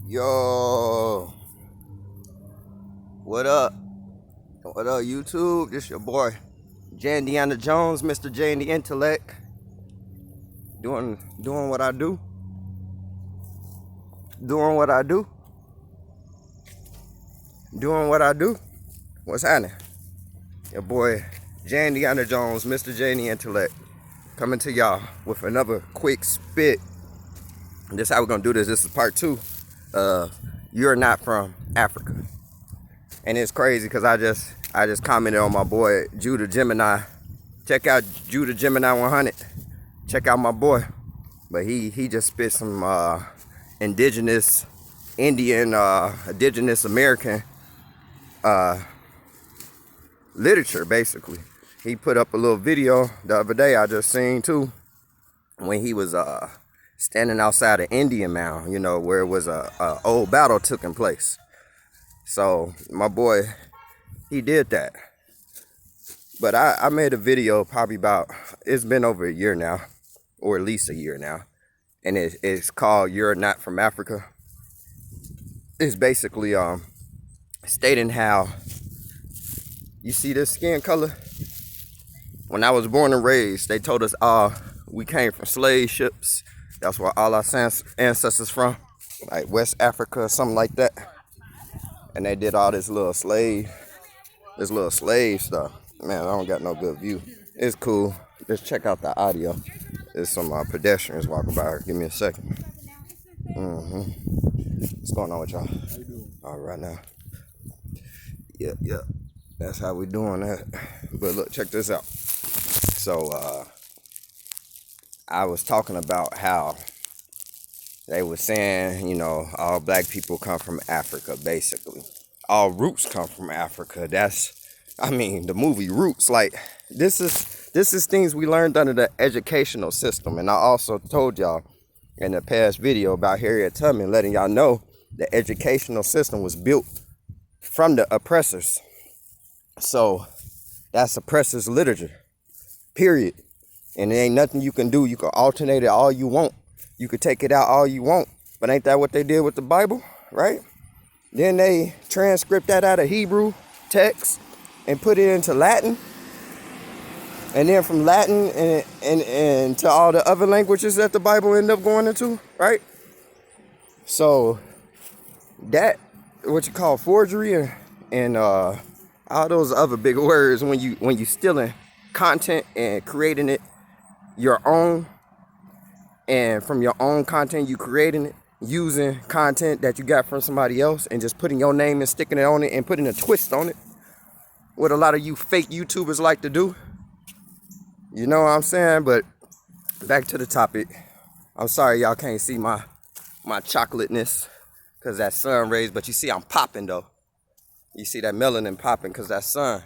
Yo, what up? What up, YouTube? This your boy, Jindyanajones, Mr. J-Indy Intellect. Doing what I do. Doing what I do. Doing what I do. What's happening? Your boy, Jindyanajones, Mr. J-Indy Intellect, coming to y'all with another quick spit. This is how we're gonna do this. This is part 2. You're not from Africa. And it's crazy because I just commented on my boy Judah Gemini. Check out Judah Gemini 100. Check out my boy. But he just spit some indigenous American literature, basically. He put up a little video the other day I just seen too, when he was standing outside an Indian mound, where it was a old battle taking place. So my boy, he did that. But I made a video probably it's been over a year now, or at least a year now. And it's called You're Not From Africa. It's basically stating how, you see this skin color? When I was born and raised, they told us we came from slave ships. That's where all our ancestors from, like West Africa or something like that. And they did all this little slave stuff. Man, I don't got no good view. It's cool. Just check out the audio. There's some pedestrians walking by here. Give me a second. What's going on with y'all? How you doing? All right now. Yeah. That's how we doing that. But look, check this out. So I was talking about how they were saying, all black people come from Africa, basically. All roots come from Africa. The movie Roots, like, this is things we learned under the educational system. And I also told y'all in the past video about Harriet Tubman, letting y'all know the educational system was built from the oppressors. So that's oppressors' literature, period. And there ain't nothing you can do. You can alternate it all you want. You could take it out all you want. But ain't that what they did with the Bible, right? Then they transcript that out of Hebrew text and put it into Latin. And then from Latin and to all the other languages that the Bible ended up going into, right? So that, what you call forgery and all those other big words, when you stealing content and creating it your own, and from your own content you creating it using content that you got from somebody else and just putting your name and sticking it on it and putting a twist on it, what a lot of you fake YouTubers like to do. You know what I'm saying? But back to the topic. I'm sorry y'all can't see my chocolateness because that sun rays, but you see I'm popping though. You see that melanin popping because that sun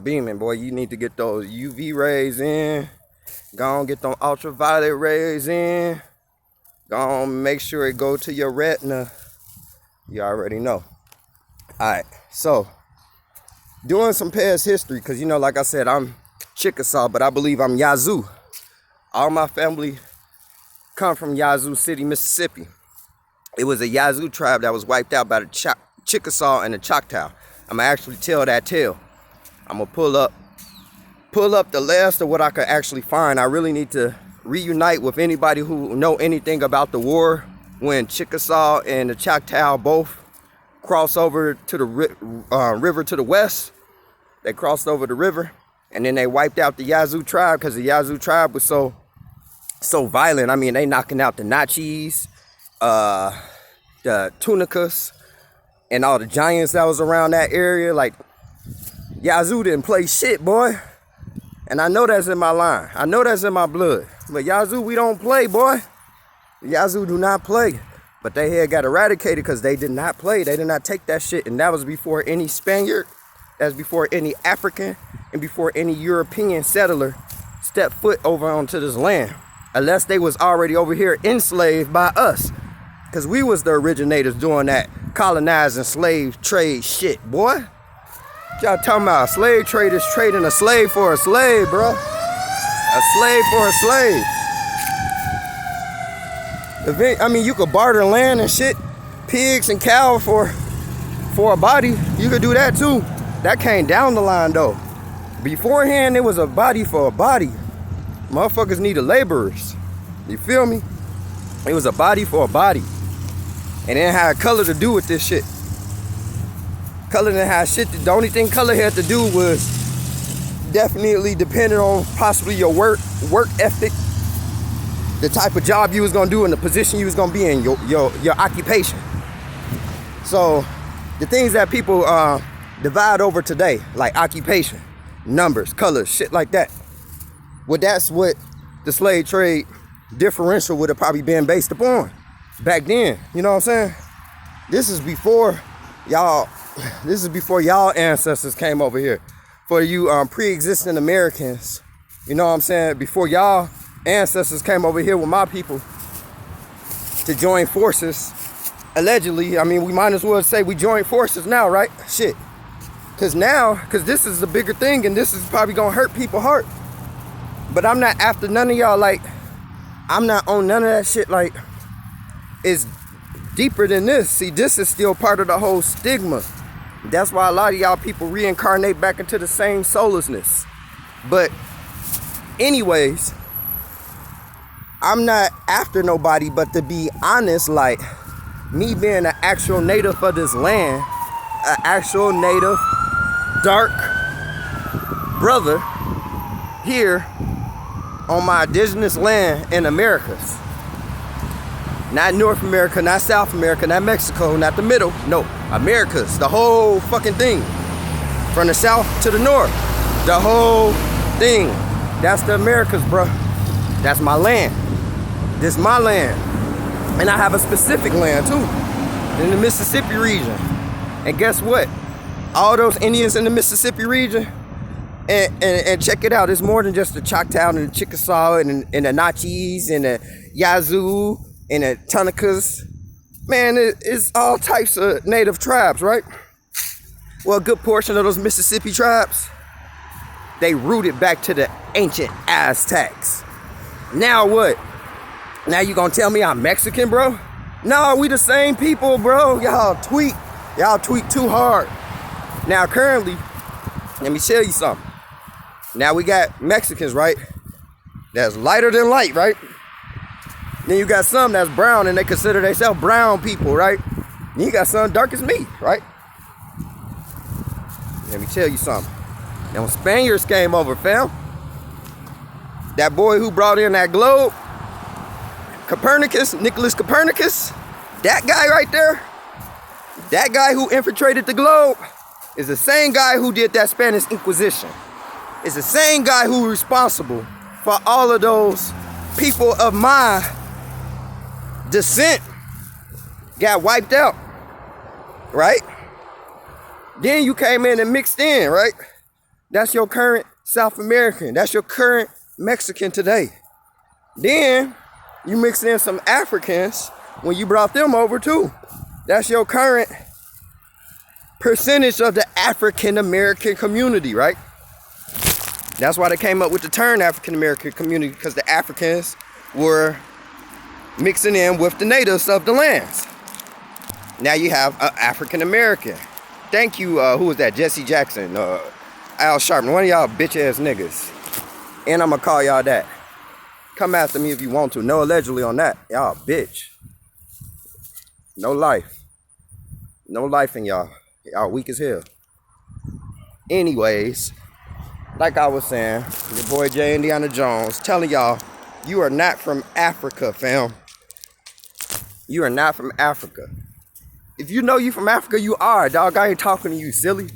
beaming, boy. You need to get those UV rays in. Go on, get them ultraviolet rays in. Go on, make sure it go to your retina. You already know. All right, so doing some past history, because like I said, I'm Chickasaw, but I believe I'm Yazoo. All my family come from Yazoo City, Mississippi. It was a Yazoo tribe that was wiped out by the Chickasaw and the Choctaw. I'm gonna actually tell that tale. I'm gonna pull up the last of what I could actually find. I really need to reunite with anybody who know anything about the war when Chickasaw and the Choctaw both crossed over to the river to the west. They crossed over the river and then they wiped out the Yazoo tribe because the Yazoo tribe was so violent. I mean, they knocking out the Nachis, the Tunicas, and all the giants that was around that area. Like, Yazoo didn't play shit, boy. And I know that's in my line. I know that's in my blood. But Yazoo, we don't play, boy. Yazoo do not play. But they had got eradicated because they did not play. They did not take that shit. And that was before any Spaniard. That's before any African. And before any European settler stepped foot over onto this land. Unless they was already over here enslaved by us. Because we was the originators doing that colonizing slave trade shit, boy. Y'all talking about slave traders trading a slave for a slave, bro. A slave for a slave. I mean, you could barter land and shit. pigs and cows for a body, you could do that too. That came down the line though. Beforehand, it was a body for a body. Motherfuckers needed laborers. You feel me? It was a body for a body. And it had color to do with this shit. Color didn't have shit. The only thing color had to do was definitely depending on possibly your work ethic, the type of job you was gonna do, and the position you was gonna be in, your occupation. So the things that people divide over today, like occupation, numbers, colors, shit like that. Well, that's what the slave trade differential would have probably been based upon back then. You know what I'm saying? This is before y'all ancestors came over here. For you pre-existing Americans, you know what I'm saying? Before y'all ancestors came over here with my people to join forces, allegedly, I mean, we might as well say we joined forces now, right? Shit. Cause this is the bigger thing, and this is probably gonna hurt people's heart. But I'm not after none of y'all, like, I'm not on none of that shit, like, it's deeper than this. See, this is still part of the whole stigma. That's why a lot of y'all people reincarnate back into the same soullessness. But anyways, I'm not after nobody, but to be honest, like, me being an actual native of this land, an actual native, dark brother here on my indigenous land in Americas. Not North America, not South America, not Mexico, not the middle. No, Americas, the whole fucking thing. From the south to the north, the whole thing. That's the Americas, bro. That's my land. This is my land. And I have a specific land too, in the Mississippi region. And guess what? All those Indians in the Mississippi region, and check it out, it's more than just the Choctaw and the Chickasaw and the Natchez and the Yazoo and the Tunicas. Man, it's all types of native tribes, right? Well, a good portion of those Mississippi tribes, they rooted back to the ancient Aztecs. Now what? Now you gonna tell me I'm Mexican, bro? No, we the same people, bro. Y'all tweak too hard. Now currently, let me tell you something. Now we got Mexicans, right? That's lighter than light, right? Then you got some that's brown and they consider themselves brown people, right? Then you got some dark as me, right? Let me tell you something. Now when Spaniards came over, fam, that boy who brought in that globe, Nicholas Copernicus, that guy right there, that guy who infiltrated the globe is the same guy who did that Spanish Inquisition. It's the same guy who's responsible for all of those people of my descent got wiped out, right? Then you came in and mixed in, right? That's your current South American. That's your current Mexican today. Then you mixed in some Africans when you brought them over too. That's your current percentage of the African American community, right? That's why they came up with the term African American community, because the Africans were mixing in with the natives of the lands. Now you have an African American. Thank you, who was that? Jesse Jackson, Al Sharpton, one of y'all bitch ass niggas. And I'm gonna call y'all that. Come after me if you want to. No allegedly on that. Y'all bitch. No life. No life in y'all. Y'all weak as hell. Anyways, like I was saying, your boy J-Indy telling y'all, you are not from Africa, fam. You are not from Africa. If you know you from Africa, you are, dog. I ain't talking to you, silly.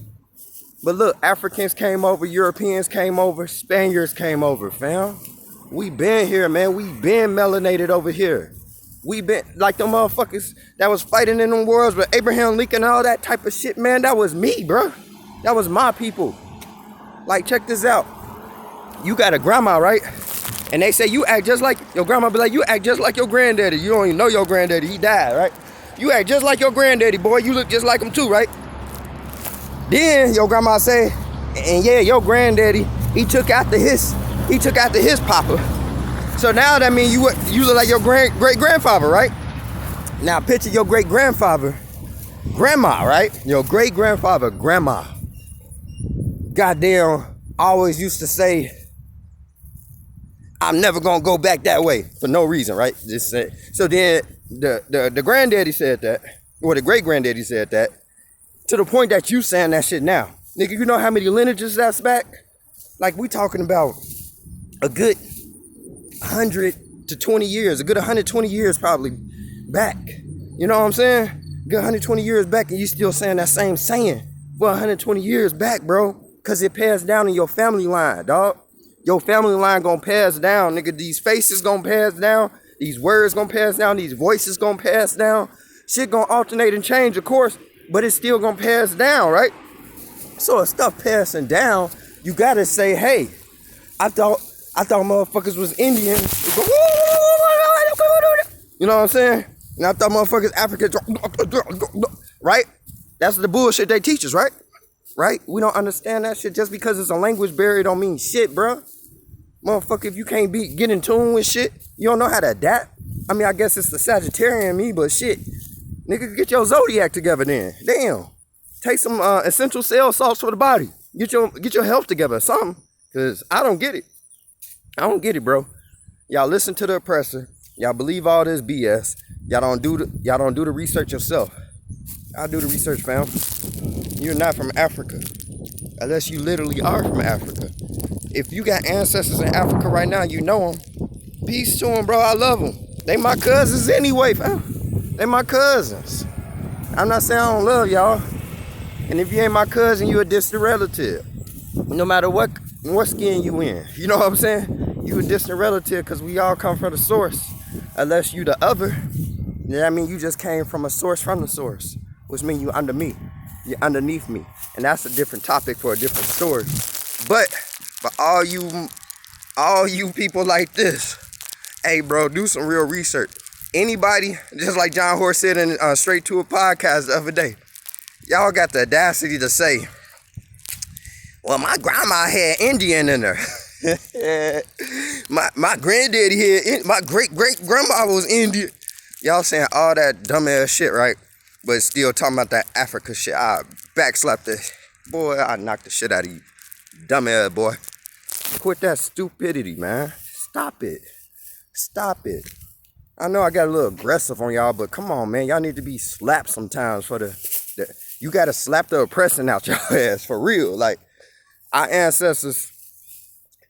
But look, Africans came over, Europeans came over, Spaniards came over, fam. We been here, man. We been melanated over here. We been like them motherfuckers that was fighting in them wars with Abraham Lincoln and all that type of shit, man. That was me, bro. That was my people. Like, check this out. You got a grandma, right? And they say you act just like your grandma. Be like, you act just like your granddaddy. You don't even know your granddaddy. He died, right? You act just like your granddaddy, boy. You look just like him too, right? Then your grandma say, and yeah, your granddaddy, he took after his papa. So now that means you look like your great grandfather, right? Now picture your great-grandfather, grandma, right? Your great-grandfather, grandma. Goddamn, always used to say, I'm never gonna go back that way for no reason, right? Just say. So then the granddaddy said that, or the great-granddaddy said that, to the point that you saying that shit now. Nigga, you know how many lineages that's back? Like, we talking about a good 100 to 20 years, a good 120 years probably back. You know what I'm saying? Good 120 years back, and you still saying that same saying. Well, 120 years back, bro, because it passed down in your family line, dog. Your family line gonna pass down, nigga. These faces gonna pass down. These words gonna pass down. These voices gonna pass down. Shit gonna alternate and change, of course, but it's still gonna pass down, right? So if stuff passing down, you gotta say, hey, I thought motherfuckers was Indian. You know what I'm saying? And I thought motherfuckers African, right? That's the bullshit they teach us, right? Right? We don't understand that shit. Just because it's a language barrier don't mean shit, bro. Motherfucker, if you can't get in tune with shit, you don't know how to adapt. I mean, I guess it's the Sagittarian in me, but shit. Nigga, get your zodiac together then. Damn. Take some essential cell salts for the body. Get your health together or something. Cause I don't get it. I don't get it, bro. Y'all listen to the oppressor. Y'all believe all this BS. Y'all don't do the research yourself. I'll do the research, fam. You're not from Africa. Unless you literally are from Africa. If you got ancestors in Africa right now, you know them. Peace to them, bro. I love them. They my cousins anyway, fam. They my cousins. I'm not saying I don't love y'all. And if you ain't my cousin, you a distant relative. No matter what skin you in. You know what I'm saying? You a distant relative because we all come from the source. Unless you the other. I mean, you just came from a source from the source. Which means you under me. You're underneath me. And that's a different topic for a different story. But for all you people like this, hey bro, do some real research. Anybody, just like John Horse said in Straight to a Podcast the other day, y'all got the audacity to say, well, my grandma had Indian in her. my granddaddy had, my great-great-grandma was Indian. Y'all saying all that dumbass shit, right? But still talking about that Africa shit. I backslap this. Boy, I knock the shit out of you. Dumbass boy. Quit that stupidity, man. Stop it. Stop it. I know I got a little aggressive on y'all, but come on, man. Y'all need to be slapped sometimes for you got to slap the oppression out your ass, for real. Like, our ancestors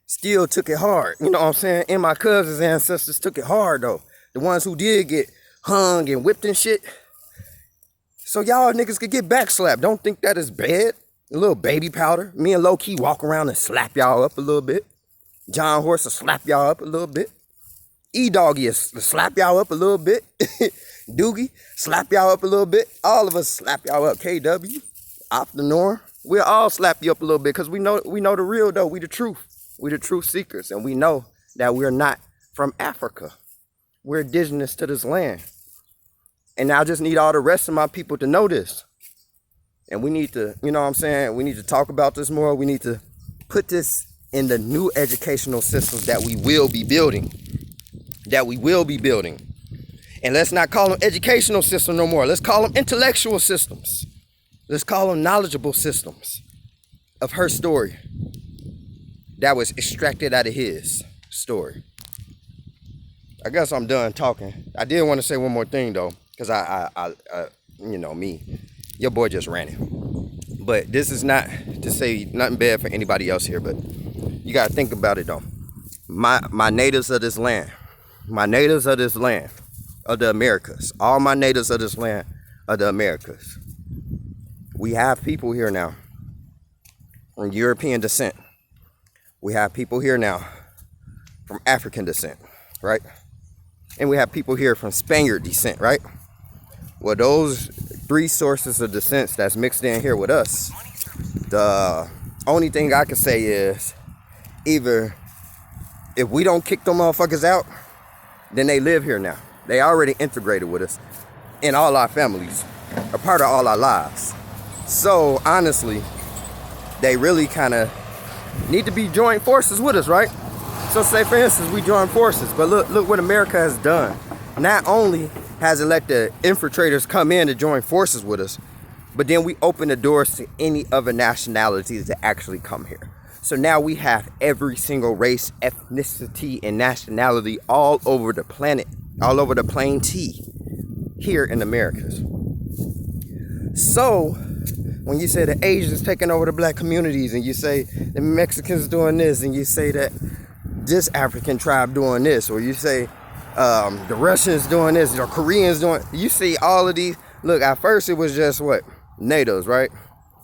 still took it hard. You know what I'm saying? And my cousin's ancestors took it hard, though. The ones who did get hung and whipped and shit. So y'all niggas could get backslapped. Don't think that is bad. A little baby powder. Me and low-key walk around and slap y'all up a little bit. John Horse will slap y'all up a little bit. E-Doggy will slap y'all up a little bit. Doogie, slap y'all up a little bit. All of us slap y'all up. KW, Off the Norm. We'll all slap you up a little bit because we know the real, though. We the truth. We the truth seekers. And we know that we're not from Africa. We're indigenous to this land. And I just need all the rest of my people to know this. And we need to, you know what I'm saying? We need to talk about this more. We need to put this in the new educational systems that we will be building. And let's not call them educational systems no more. Let's call them intellectual systems. Let's call them knowledgeable systems of her story that was extracted out of his story. I guess I'm done talking. I did want to say one more thing, though, because I you know me, your boy just ran it. But this is not to say nothing bad for anybody else here, but you got to think about it, though. My natives of this land, of the Americas, all my natives of this land of the Americas. We have people here now from European descent. We have people here now from African descent, right? And we have people here from Spaniard descent, right? Well, those three sources of descent that's mixed in here with us, the only thing I can say is either if we don't kick them motherfuckers out, then they live here now. They already integrated with us in all our families, a part of all our lives. So honestly, they really kind of need to be joint forces with us, right? So say for instance, we join forces, but look what America has done. Not only hasn't let the infiltrators come in to join forces with us. But then we open the doors to any other nationalities to actually come here. So now we have every single race, ethnicity, and nationality all over the planet, all over the plain T here in Americas. So when you say the Asians taking over the black communities, and you say the Mexicans doing this, and you say that this African tribe doing this, or you say the Russians doing this, or Koreans doing, you see all of these. Look, at first it was just what? Natives, right?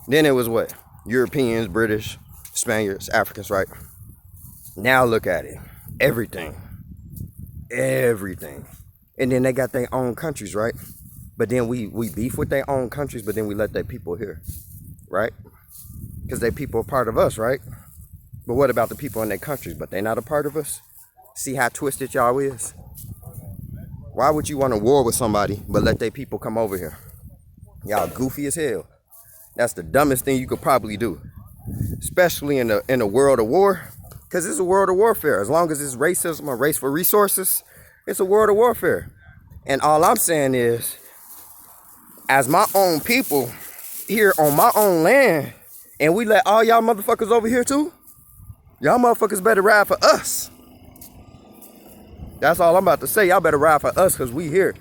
Then it was what? Europeans, British, Spaniards, Africans, right? Now look at it. Everything. And then they got their own countries, right? But then we beef with their own countries, but then we let their people here, right? Because their people are part of us, right? But what about the people in their countries? But they're not a part of us? See how twisted y'all is? Why would you want to war with somebody but let their people come over here? Y'all goofy as hell. That's the dumbest thing you could probably do. Especially in a world of war. Because it's a world of warfare. As long as it's racism or race for resources, it's a world of warfare. And all I'm saying is, as my own people here on my own land, and we let all y'all motherfuckers over here too, y'all motherfuckers better ride for us. That's all I'm about to say. Y'all better ride for us because we here.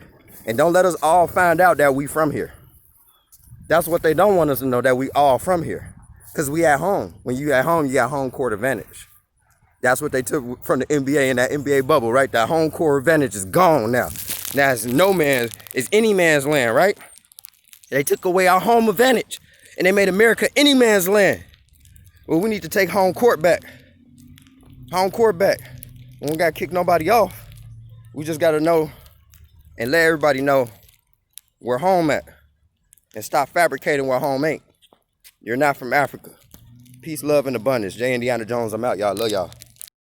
And don't let us all find out that we from here. That's what they don't want us to know, that we all from here. Because we at home. When you at home, you got home court advantage. That's what they took from the NBA and that NBA bubble, right? That home court advantage is gone now. Now it's any man's land, right? They took away our home advantage and they made America any man's land. Well, we need to take home court back. Home court back. We don't gotta kick nobody off. We just gotta know and let everybody know where home at. And stop fabricating where home ain't. You're not from Africa. Peace, love, and abundance. J-Indianajones, I'm out, y'all. Love y'all.